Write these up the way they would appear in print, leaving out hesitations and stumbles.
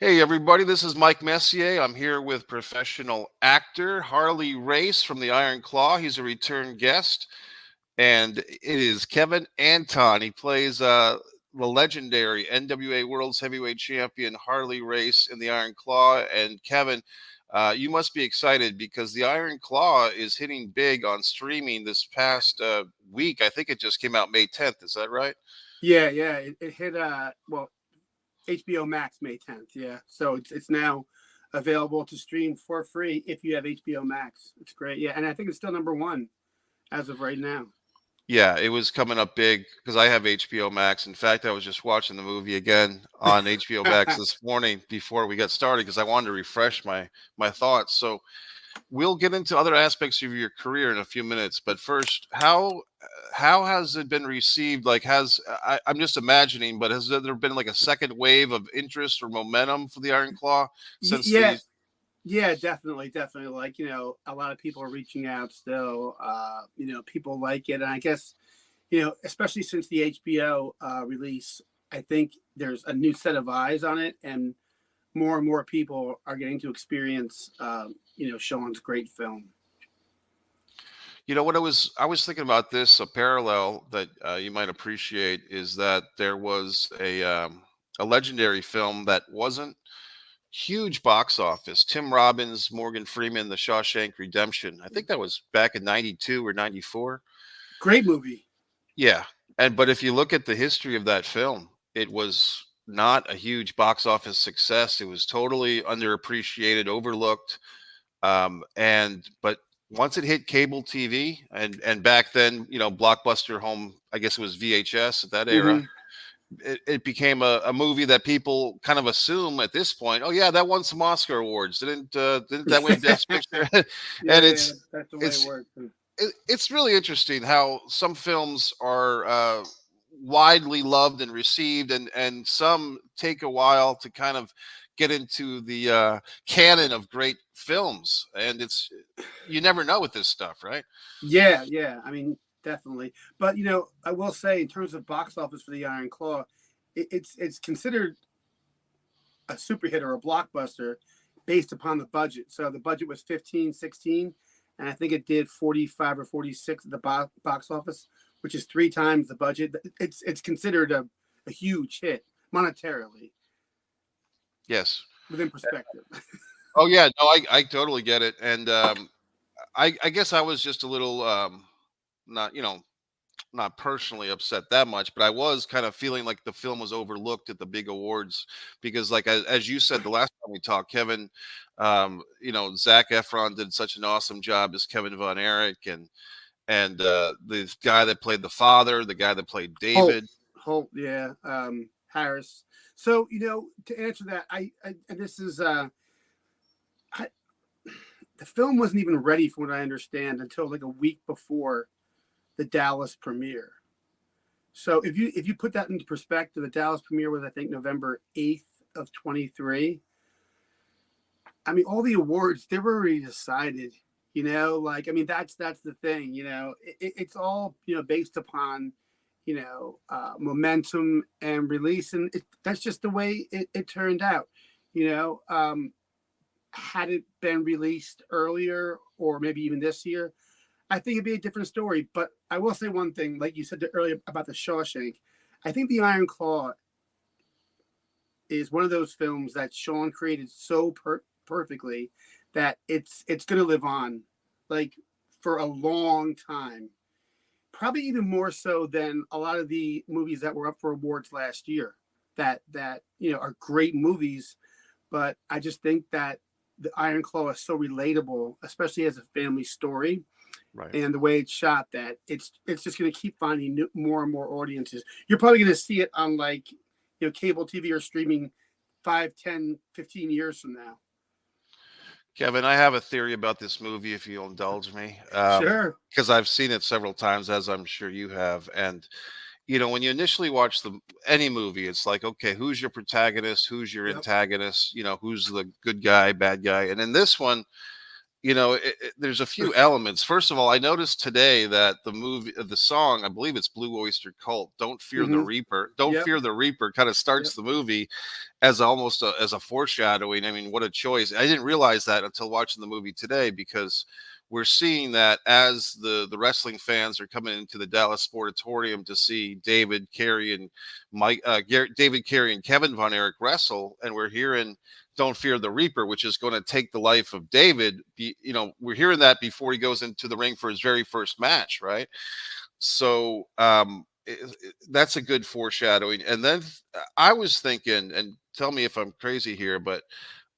Hey, everybody, this is Mike Messier. I'm here with professional actor Harley Race from the Iron Claw. He's a return guest, and it is Kevin Anton. He plays the legendary NWA World's Heavyweight Champion Harley Race in the Iron Claw. And Kevin, you must be excited because the Iron Claw is hitting big on streaming this past week. I think it just came out May 10th. Is that right? Yeah. It hit HBO Max May 10th. Yeah, so it's now available to stream for free if you have HBO Max. It's great. Yeah, and I think it's still number one as of right now. Yeah, it was coming up big because I have HBO Max. In fact, I was just watching the movie again on HBO Max this morning before we got started because I wanted to refresh my thoughts. So we'll get into other aspects of your career in a few minutes, but first, how has it been received? Like, I'm just imagining, but has there been like a second wave of interest or momentum for the Iron Claw since Yeah, the? yeah, definitely. Like a lot of people are reaching out still. People like it, and I guess especially since the HBO release, I think there's a new set of eyes on it, and more people are getting to experience Sean's great film. What I was thinking about this, a parallel that you might appreciate is that there was a legendary film that wasn't huge box office. Tim Robbins, Morgan Freeman, The Shawshank Redemption. I think that was back in '92 or '94. Great movie. Yeah, and but if you look at the history of that film, it was not a huge box office success. It was totally underappreciated, overlooked. And but once it hit cable TV, and back then, Blockbuster home, I guess it was VHS at that era, Hmm. it became a movie that people kind of assume at this point, oh yeah, that won some Oscar awards. Didn't that win Best Picture? And Yeah, that's the way it it's works. it's really interesting how some films are widely loved and received, and some take a while to kind of get into the canon of great films. And you never know with this stuff, right? Yeah. I mean, definitely. But I will say, in terms of box office for the Iron Claw, it's considered a super hit or a blockbuster based upon the budget. So the budget was 15, 16, and I think it did 45 or 46 at the box office, which is three times the budget. It's considered a huge hit monetarily Yes. within perspective. Oh yeah, no, I totally get it. And I guess I was just a little not not personally upset that much, but I was kind of feeling like the film was overlooked at the big awards because, like as you said the last time we talked, Kevin, Zach Efron did such an awesome job as Kevin Von Erich, and the guy that played the father, the guy that played Holt, David. Holt, yeah, Harris. So to answer that, I and this is I, the film wasn't even ready, from what I understand, until like a week before the Dallas premiere. So if you put that into perspective, the Dallas premiere was, I think, November 8th of 23. I mean, all the awards, they were already decided. Like, I mean, that's the thing. It's all based upon momentum and release, and that's just the way it turned out. You know, had it been released earlier, or maybe even this year, I think it'd be a different story. But I will say one thing, like you said earlier about the Shawshank. I think the Iron Claw is one of those films that Sean created so perfectly that it's going to live on, like, for a long time. Probably even more so than a lot of the movies that were up for awards last year. That are great movies, but I just think that the Iron Claw is so relatable, especially as a family story, Right. and the way it's shot, that it's just going to keep finding more and more audiences. You're probably going to see it on, like, cable TV or streaming 5, 10, 15 years from now. Kevin, I have a theory about this movie, if you'll indulge me, Sure. because I've seen it several times, as I'm sure you have. And when you initially watch any movie, it's like, okay, who's your protagonist? Who's your Yep. antagonist? Who's the good guy, bad guy? And in this one, there's a few elements. First of all, I noticed today that the song, I believe it's Blue Oyster Cult, "Don't Fear the Hmm. Reaper." "Don't Yep. Fear the Reaper" kind of Yep. starts the movie as almost as a foreshadowing. I mean, what a choice! I didn't realize that until watching the movie today, because we're seeing that as the wrestling fans are coming into the Dallas Sportatorium to see David Carey and Kevin Von Erich wrestle, and we're hearing "Don't Fear the Reaper," which is going to take the life of David. We're hearing that before he goes into the ring for his very first match, right? So that's a good foreshadowing. And then I was thinking, and tell me if I'm crazy here, but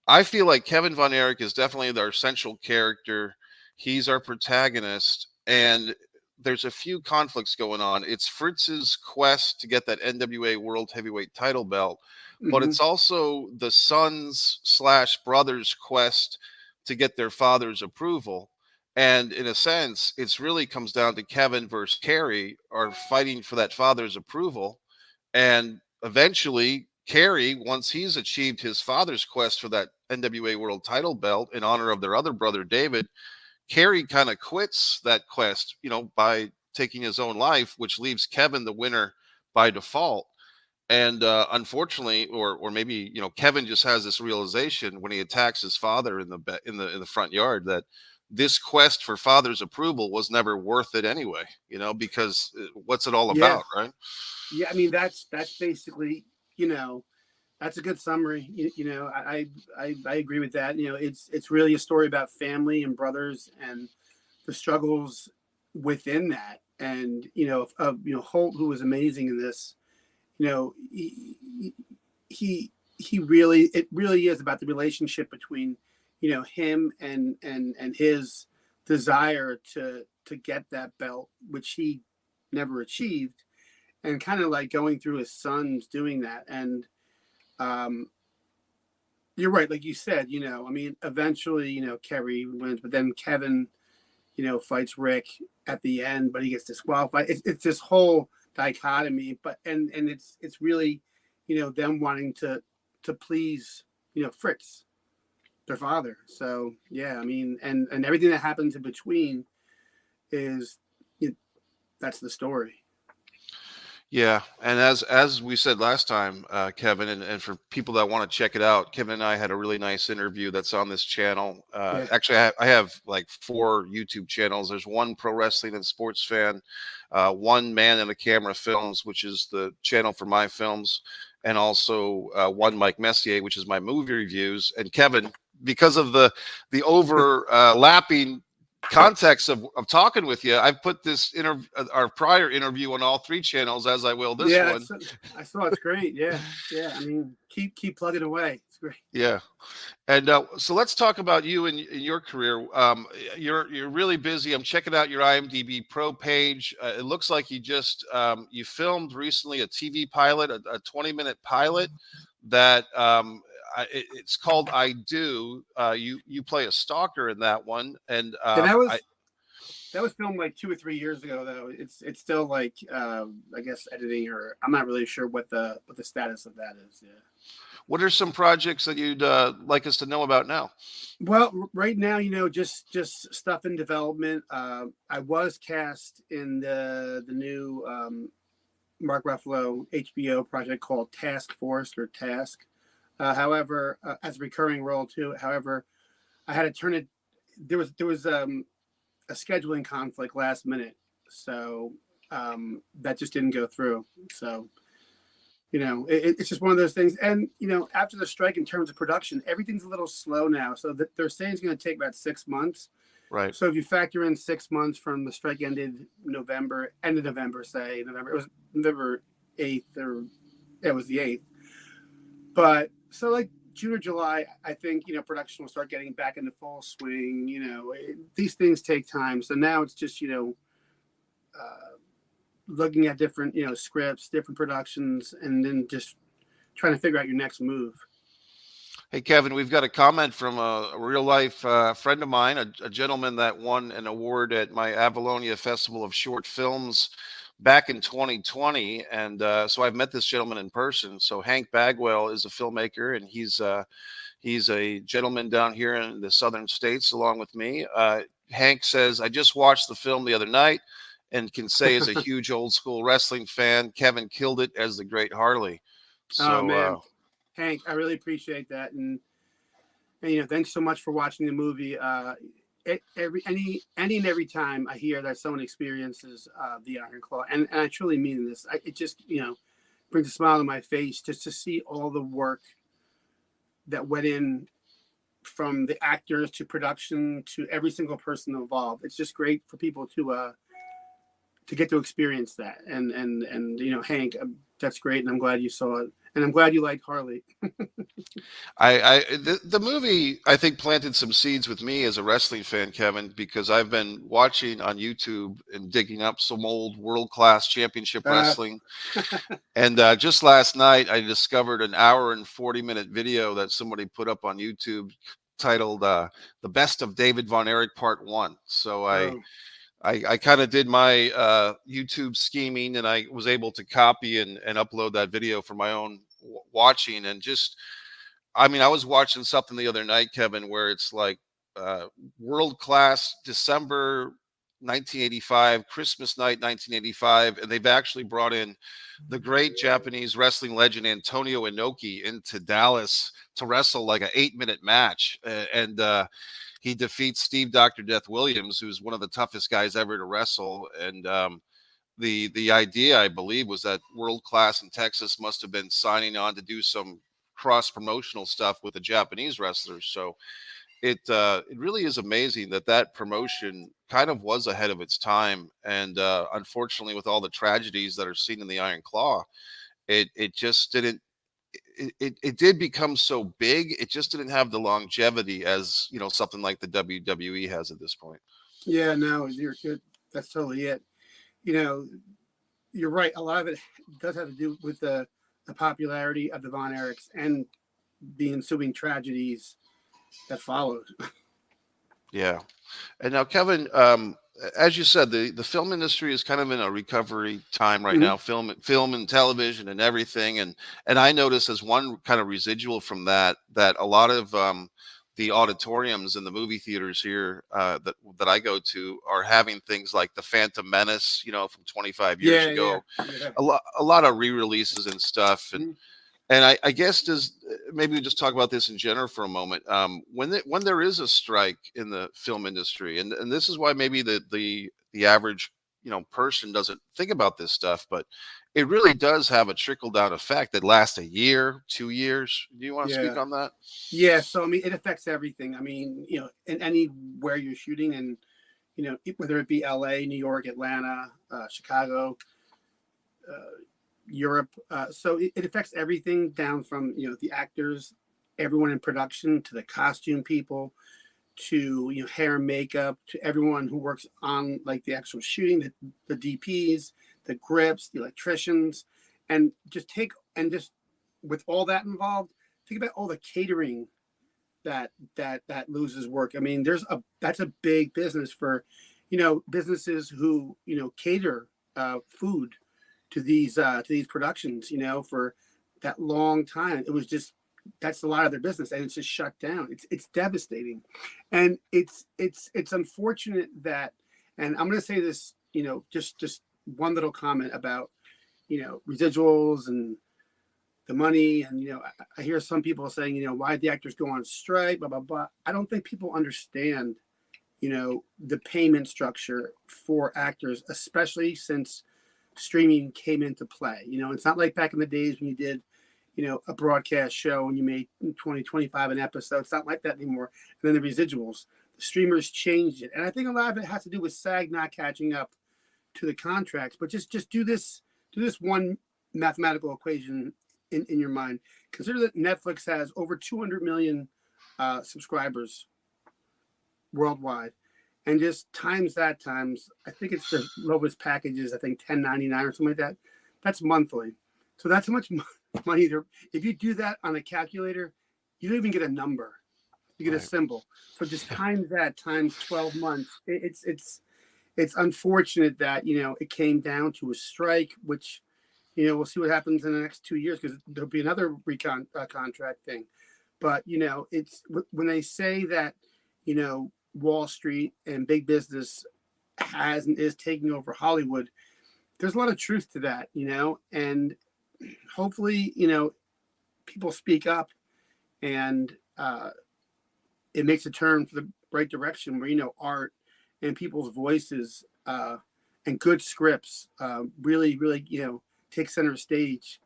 I feel like Kevin Von Erich is definitely our central character. He's our protagonist, and there's a few conflicts going on. It's Fritz's quest to get that NWA World Heavyweight title belt, but Hmm. it's also the sons slash brothers' quest to get their father's approval. And in a sense, it's really comes down to Kevin versus Kerry are fighting for that father's approval. And eventually, Kerry, once he's achieved his father's quest for that NWA World title belt in honor of their other brother, David, Kerry kind of quits that quest, by taking his own life, which leaves Kevin the winner by default. And unfortunately, or maybe Kevin just has this realization when he attacks his father in the front yard, that this quest for father's approval was never worth it anyway. Because what's it all Yeah. about, right? Yeah. I mean, that's basically, you know, that's a good summary. I agree with that. It's really a story about family and brothers and the struggles within that. And Holt, who was amazing in this, you know, he really, it really is about the relationship between him and his desire to get that belt, which he never achieved, and kind of like going through his sons doing that. And um you're right, like you said, I mean, eventually, Kerry wins, but then Kevin, fights Rick at the end, but he gets disqualified. It's this whole dichotomy, but and it's really, them wanting to please, Fritz, their father. So yeah, I mean, and everything that happens in between is, that's the story. Yeah, and as we said last time, Kevin, and for people that want to check it out, Kevin and I had a really nice interview that's on this channel. Yeah. Actually, I have like 4 YouTube channels. There's one Pro Wrestling and Sports Fan, one Man and a Camera Films, which is the channel for my films, and also one Mike Messier, which is my movie reviews. And Kevin, because of the overlapping context of talking with you, I've put this our prior interview on all 3 channels, as I will this Yeah, one. I saw it's great. Yeah, yeah. I mean, keep plugging away. It's great. Yeah, and so let's talk about you and your career. You're really busy. I'm checking out your IMDb Pro page. It looks like you filmed recently a TV pilot, a 20-minute pilot that it's called "I Do." You play a stalker in that one, and Yeah, that I was that was filmed like 2 or 3 years ago, though. It's still like, I guess, editing, or I'm not really sure what the status of that is. Yeah. What are some projects that you'd like us to know about now? Well, right now, just stuff in development. I was cast in the new Mark Ruffalo HBO project called Task Force, or Task. However, as a recurring role too. However, I had to turn it. There was a scheduling conflict last minute, so that just didn't go through. So it's just one of those things. And after the strike, in terms of production, everything's a little slow now. So they're saying it's going to take about 6 months. Right. So if you factor in 6 months from the strike ended end of November, say November, it was November 8th, or it was the 8th. But so like June or July, I think production will start getting back into full swing. These things take time. So now it's just looking at different scripts, different productions, and then just trying to figure out your next move. Hey, Kevin, we've got a comment from a real life friend of mine, a gentleman that won an award at my Avalonia Festival of Short Films back in 2020, and so I've met this gentleman in person. So Hank Bagwell is a filmmaker, and he's a gentleman down here in the southern states along with me. Hank says, I just watched the film the other night and can say, as a huge old school wrestling fan, Kevin killed it as the great Harley. Oh So, man, Hank, I really appreciate that, and thanks so much for watching the movie. Any and every time I hear that someone experiences the Iron Claw, and I truly mean this, it just brings a smile to my face just to see all the work that went in, from the actors to production to every single person involved. It's just great for people to get to experience that. And Hank, that's great, and I'm glad you saw it, and I'm glad you like Harley. the movie, I think, planted some seeds with me as a wrestling fan, Kevin, because I've been watching on YouTube and digging up some old world class championship wrestling. And just last night, I discovered an hour and 40-minute video that somebody put up on YouTube titled "The Best of David Von Erich Part 1." So Oh, I kind of did my YouTube scheming, and I was able to copy and upload that video for my own watching. And just, I mean, I was watching something the other night, Kevin, where it's like world class December 1985, Christmas night 1985, and they've actually brought in the great Japanese wrestling legend Antonio Inoki into Dallas to wrestle like an 8-minute match, and he defeats Steve Dr. Death Williams, who's one of the toughest guys ever to wrestle. And the idea, I believe, was that World Class in Texas must have been signing on to do some cross promotional stuff with the Japanese wrestlers. So it really is amazing that that promotion kind of was ahead of its time. And unfortunately, with all the tragedies that are seen in the Iron Claw, it just didn't. It did become so big. It just didn't have the longevity as something like the WWE has at this point. yeah, no, you're that's totally it. You know, you're right. A lot of it does have to do with the popularity of the Von Erichs and the ensuing tragedies that followed. Yeah. And now, Kevin, as you said, the film industry is kind of in a recovery time right Mhm. now, film and television and everything. And I notice as one kind of residual from that a lot of the auditoriums in the movie theaters here that I go to are having things like the Phantom Menace, from 25 years Yeah, yeah, ago, yeah. a lot of re-releases and stuff. And Mhm. and I guess maybe we just talk about this in general for a moment. When there is a strike in the film industry, and this is why maybe the average person doesn't think about this stuff, but it really does have a trickle down effect that lasts a year, 2 years. Do you want to speak Yeah. on that? Yeah, so I mean, it affects everything. I mean, in anywhere you're shooting, and whether it be L.A., New York, Atlanta, Chicago, uh, Europe. So it affects everything down from the actors, everyone in production, to the costume people, to hair and makeup, to everyone who works on like the actual shooting, the DPs, the grips, the electricians, and just with all that involved, think about all the catering that loses work. I mean, that's a big business for businesses who cater food to these productions. For that long time, it was just that's a lot of their business, and it's just shut down. It's devastating, and it's unfortunate that. And I'm going to say this, just one little comment about residuals and the money. And I hear some people saying, why the actors go on strike, blah blah blah. I don't think people understand the payment structure for actors, especially since streaming came into play. It's not like back in the days when you did a broadcast show and you made 20 25 an episode. It's not like that anymore. And then the residuals, the streamers changed it, and I think a lot of it has to do with SAG not catching up to the contracts. But just do this one mathematical equation in your mind. Consider that Netflix has over 200 million subscribers worldwide, and just times that times, I think it's the lowest packages, I think 10.99 or something like that. That's monthly. So that's how much money there. If you do that on a calculator, you don't even get a number. You get a Right. symbol. So just times that times 12 months. It's it's unfortunate that it came down to a strike, which we'll see what happens in the next 2 years because there'll be another recon contract thing. But it's when they say that Wall Street and big business has and is taking over Hollywood. There's a lot of truth to that, and hopefully people speak up and it makes a turn for the right direction where art and people's voices and good scripts really take center stage,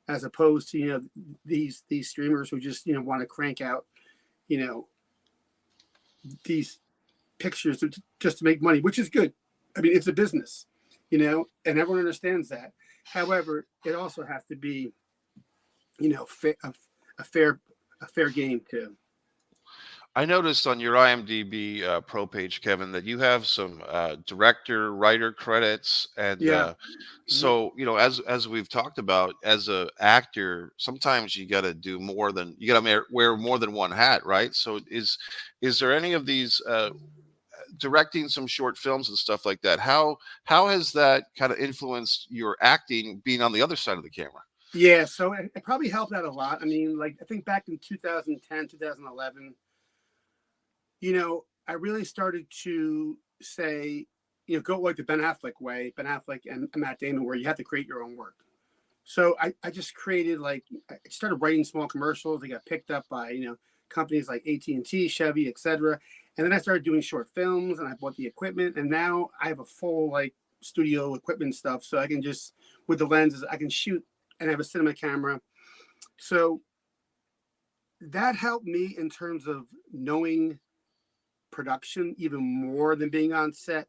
as opposed to these streamers who just want to crank out these pictures just to make money, which is good. I mean, it's a business, and everyone understands that. However, it also has to be a fair game too. I noticed on your IMDb pro page, Kevin, that you have some director, writer credits, and Yeah. so as we've talked about, as a actor, sometimes you got to do more than you got to wear more than one hat, right? So is there any of these directing some short films and stuff like that? How has that kind of influenced your acting, being on the other side of the camera? Yeah, so it probably helped out a lot. I mean, like I think back in 2010, 2011. I really started to say, go like the Ben Affleck way, Ben Affleck and Matt Damon, where you have to create your own work. So I just created I started writing small commercials. They got picked up by, companies like AT&T, Chevy, etc. And then I started doing short films and I bought the equipment. And now I have a full studio equipment stuff. So I can just, with the lenses, I can shoot and I have a cinema camera. So that helped me in terms of knowing production even more than being on set.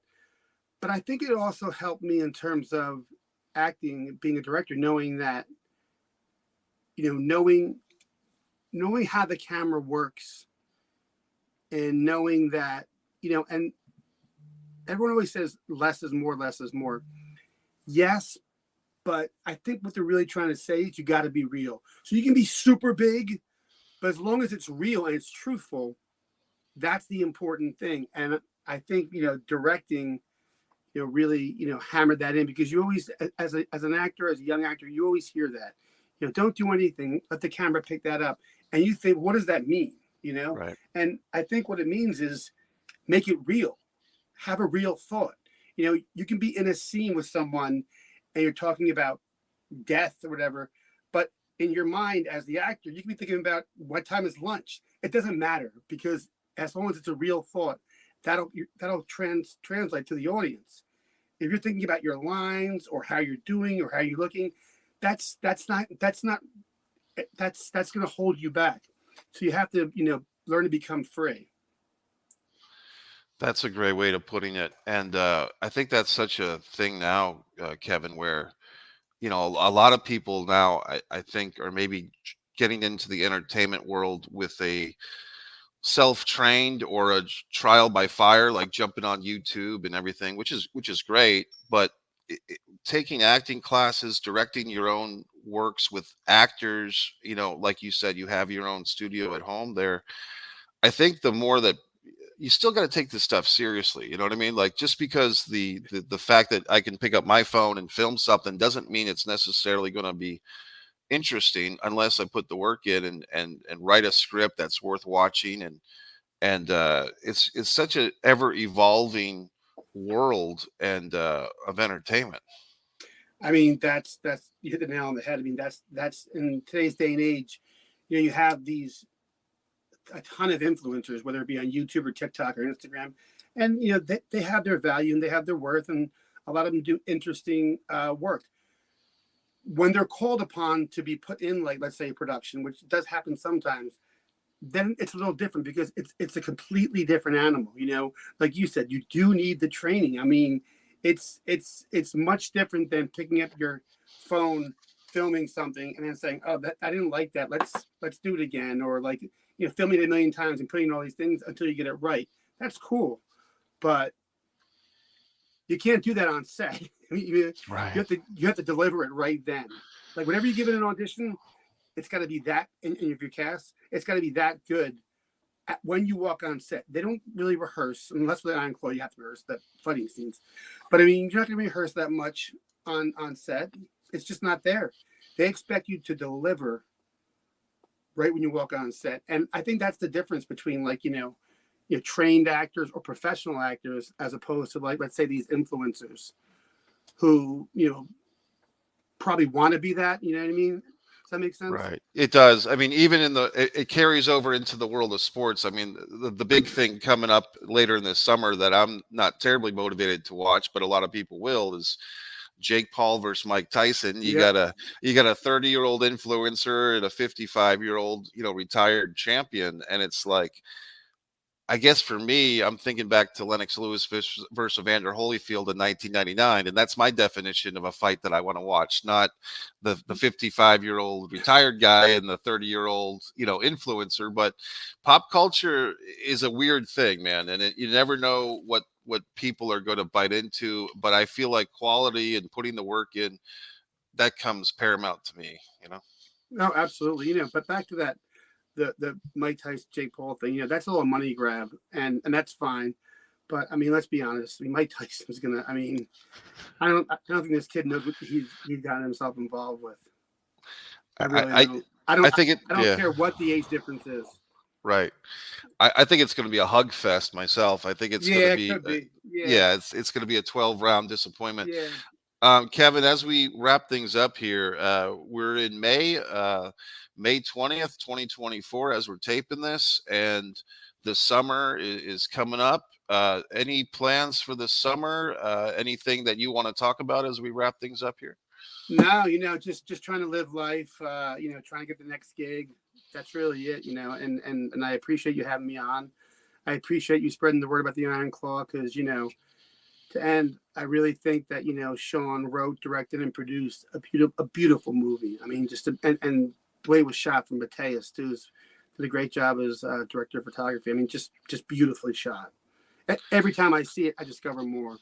But I think it also helped me in terms of acting, being a director, knowing that, knowing how the camera works and knowing that, and everyone always says less is more, less is more. Yes, but I think what they're really trying to say is you got to be real. So you can be super big, but as long as it's real and it's truthful, that's the important thing. And I think, directing, really, hammered that in, because you always, as an actor, as a young actor, you always hear that, don't do anything, let the camera pick that up. And you think, what does that mean? Right. And I think what it means is make it real, have a real thought. You can be in a scene with someone and you're talking about death or whatever, but in your mind as the actor, you can be thinking about what time is lunch. It doesn't matter, because as long as it's a real thought, that'll translate to the audience. If you're thinking about your lines or how you're doing or how you're looking, that's going to hold you back. So you have to learn to become free. That's a great way of putting it. And I think that's such a thing now, Kevin, where a lot of people now, I think, are maybe getting into the entertainment world with a self-trained or a trial by fire, like jumping on YouTube and everything, which is great. But taking acting classes, directing your own works with actors, like you said, you have your own studio at home there. I think the more that you still got to take this stuff seriously. You know what I mean? Like, just because the fact that I can pick up my phone and film something doesn't mean it's necessarily going to be interesting unless I put the work in and write a script that's worth watching. And it's such a ever evolving world and of entertainment. I mean, that's you hit the nail on the head. I mean, that's in today's day and age, you have a ton of influencers, whether it be on YouTube or TikTok or Instagram, and they have their value and they have their worth, and a lot of them do interesting work. When they're called upon to be put in, like, let's say, production, which does happen sometimes, then it's a little different, because it's a completely different animal. Like you said, you do need the training. I mean, it's much different than picking up your phone, filming something, and then saying, "Oh, I didn't like that. Let's do it again," or filming it a million times and putting all these things until you get it right. That's cool, but you can't do that on set. You Right. have to deliver it right then. Like, whenever you give it an audition, it's got to be that, in your cast, it's got to be that good when you walk on set, they don't really rehearse unless with Iron Claw you have to rehearse the fighting scenes. But I mean, you're not going to rehearse that much on set. It's just not there. They expect you to deliver right when you walk on set, and I think that's the difference between like trained actors or professional actors as opposed to like let's say these influencers who probably want to be that. You know what I mean? Does that make sense? Right. It does. I mean, even it carries over into the world of sports. I mean, the big thing coming up later in this summer that I'm not terribly motivated to watch, but a lot of people will, is Jake Paul versus Mike Tyson. You Yep. got a 30-year-old influencer and a 55-year-old, retired champion. And it's like, I guess for me, I'm thinking back to Lennox Lewis versus Evander Holyfield in 1999, and that's my definition of a fight that I want to watch, not the 55-year-old retired guy and the 30-year-old influencer. But pop culture is a weird thing, man, and you never know what people are going to bite into. But I feel like quality and putting the work in, that comes paramount to me. No, absolutely. But back to that the Mike Tyson Jake Paul thing, that's a little money grab, and that's fine. But I mean, let's be honest. I mean, Mike Tyson's gonna. I mean, I don't think this kid knows what he's gotten himself involved with. I really don't. I think I don't care what the age difference is. Right. I think it's going to be a hug fest myself. I think it's going to be, could be. it's going to be a 12-round disappointment. Yeah. Kevin, as we wrap things up here, we're in May 20th, 2024, as we're taping this, and the summer is coming up. Any plans for the summer? Anything that you want to talk about as we wrap things up here? No, just trying to live life. Trying to get the next gig. That's really it. And I appreciate you having me on. I appreciate you spreading the word about the Iron Claw because to end, I really think that Sean wrote, directed, and produced a beautiful movie. I mean, and the way it was shot from Mateus too did a great job as director of photography. I mean, just beautifully shot. Every time I see it, I discover more.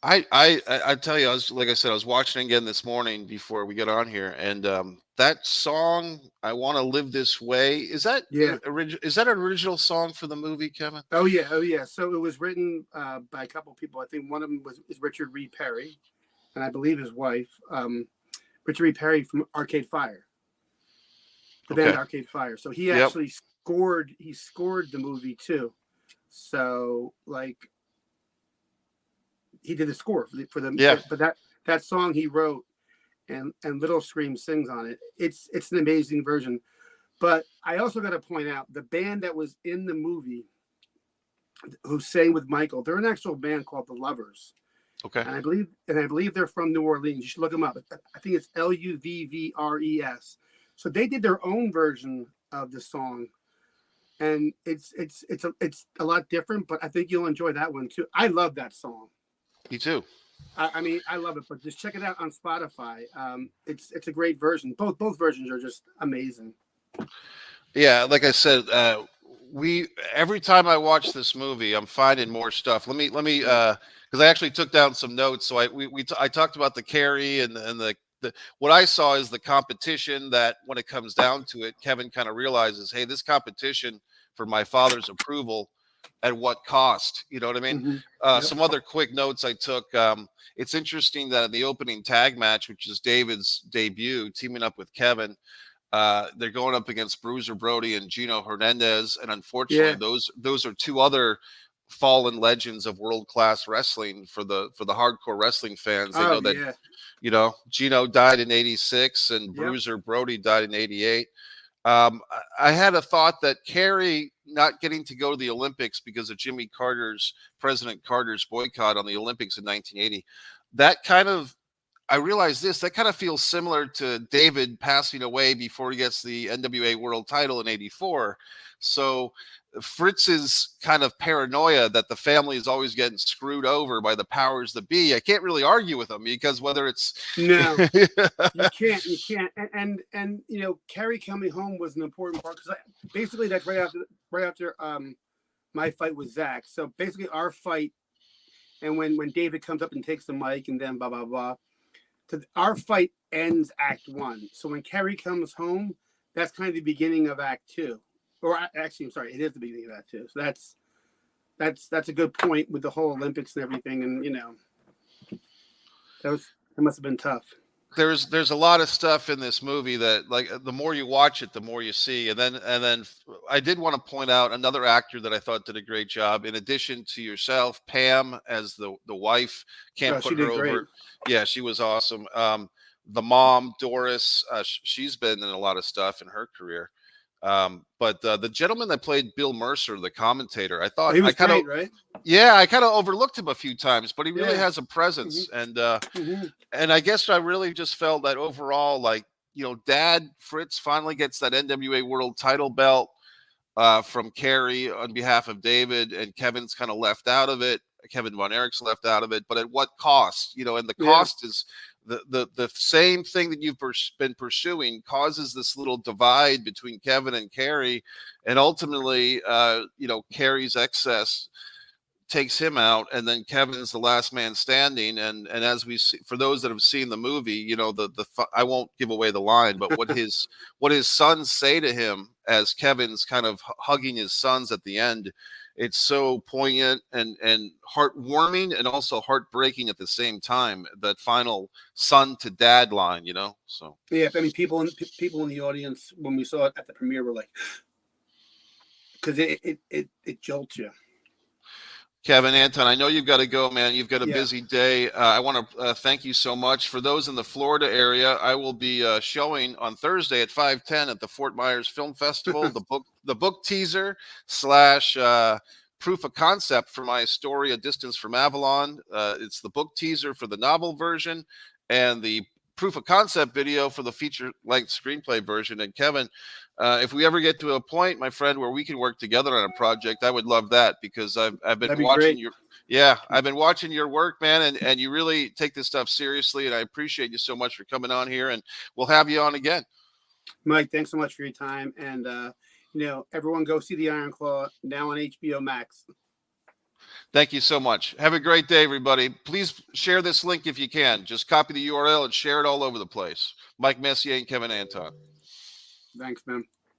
I tell you, like I said, I was watching again this morning before we get on here, and that song, "I Want to Live This Way," is that is that an original song for the movie, Kevin? Oh yeah. So it was written by a couple of people. I think one of them is Richard Reed Perry, and I believe his wife, Richard Reed Perry from Arcade Fire, the band Arcade Fire. So he actually scored. He scored the movie too. So like. He did the score for the but that song he wrote and Little Scream sings on it. It's an amazing version. But I also got to point out the band that was in the movie who sang with Michael, they're an actual band called The Lovers. Okay. And I believe they're from New Orleans. You should look them up. I think it's Luvvres. So they did their own version of the song. And it's a lot different, but I think you'll enjoy that one too. I love that song. Me too. I mean, I love it, but just check it out on Spotify. It's a great version. Both versions are just amazing. Yeah, like I said, every time I watch this movie, I'm finding more stuff. Let me because I actually took down some notes. So I talked about the carry and the what I saw is the competition that when it comes down to it, Kevin kind of realizes, hey, this competition for my father's approval. At what cost? You know what I mean? Mm-hmm. Some other quick notes I took. It's interesting that in the opening tag match, which is David's debut, teaming up with Kevin, they're going up against Bruiser Brody and Gino Hernandez, and unfortunately, those are two other fallen legends of world-class wrestling for the hardcore wrestling fans. They know that Gino died in '86 and Bruiser Brody died in '88. I had a thought that Kerry not getting to go to the Olympics because of President Carter's boycott on the Olympics in 1980, I realized that kind of feels similar to David passing away before he gets the NWA world title in '84. So Fritz's kind of paranoia that the family is always getting screwed over by the powers that be, I can't really argue with him because whether it's no, you can't, and Kerry coming home was an important part because basically that's right after my fight with Zach. So basically our fight, and when David comes up and takes the mic and then blah blah blah, our fight ends Act 1. So when Kerry comes home, that's kind of the beginning of Act 2. Actually, I'm sorry, it is the beginning of that too. So that's a good point with the whole Olympics and everything, and that must have been tough. There's a lot of stuff in this movie that, like, the more you watch it, the more you see. And then I did want to point out another actor that I thought did a great job. In addition to yourself, Pam as the wife, can't Oh, put she her did great. over. Yeah, she was awesome. The mom, Doris, she's been in a lot of stuff in her career. But the gentleman that played Bill Mercer, the commentator, I Oh, thought he I was kind of great, right? yeah, I kind of overlooked him a few times, but he really Yeah. has a Hmm. presence. Hmm. And I guess I really just felt that overall, like, Dad Fritz finally gets that NWA World Title belt from Kerry on behalf of David, and Kevin's kind of left out of it. Kevin Von Erich's left out of it, but at what cost? And the Yeah. cost is the same thing that you've been pursuing causes this little divide between Kevin and Kerry, and ultimately, Kerry's excess takes him out, and then Kevin's the last man standing. And as we see, for those that have seen the movie, I won't give away the line, but what his sons say to him as Kevin's kind of hugging his sons at the end, it's so poignant and heartwarming and also heartbreaking at the same time. That final son to dad line, so. Yeah. I mean, people in the audience when we saw it at the premiere were like, because it jolts you. Kevin, Anton, I know you've got to go, man. You've got a Yeah. busy day. I want to thank you so much. For those in the Florida area, I will be showing on Thursday at 5:10 at the Fort Myers Film Festival. The book teaser slash proof of concept for my story, A Distance from Avalon. It's the book teaser for the novel version, and the proof of concept video for the feature-length screenplay version. And Kevin, if we ever get to a point, my friend, where we can work together on a project, I would love that, because I've been That'd be watching great. your work, man, and you really take this stuff seriously, and I appreciate you so much for coming on here, and we'll have you on again. Mike, thanks so much for your time. And, everyone go see The Iron Claw now on HBO Max. Thank you so much. Have a great day, everybody. Please share this link if you can. Just copy the URL and share it all over the place. Mike Messier and Kevin Anton. Thanks, man.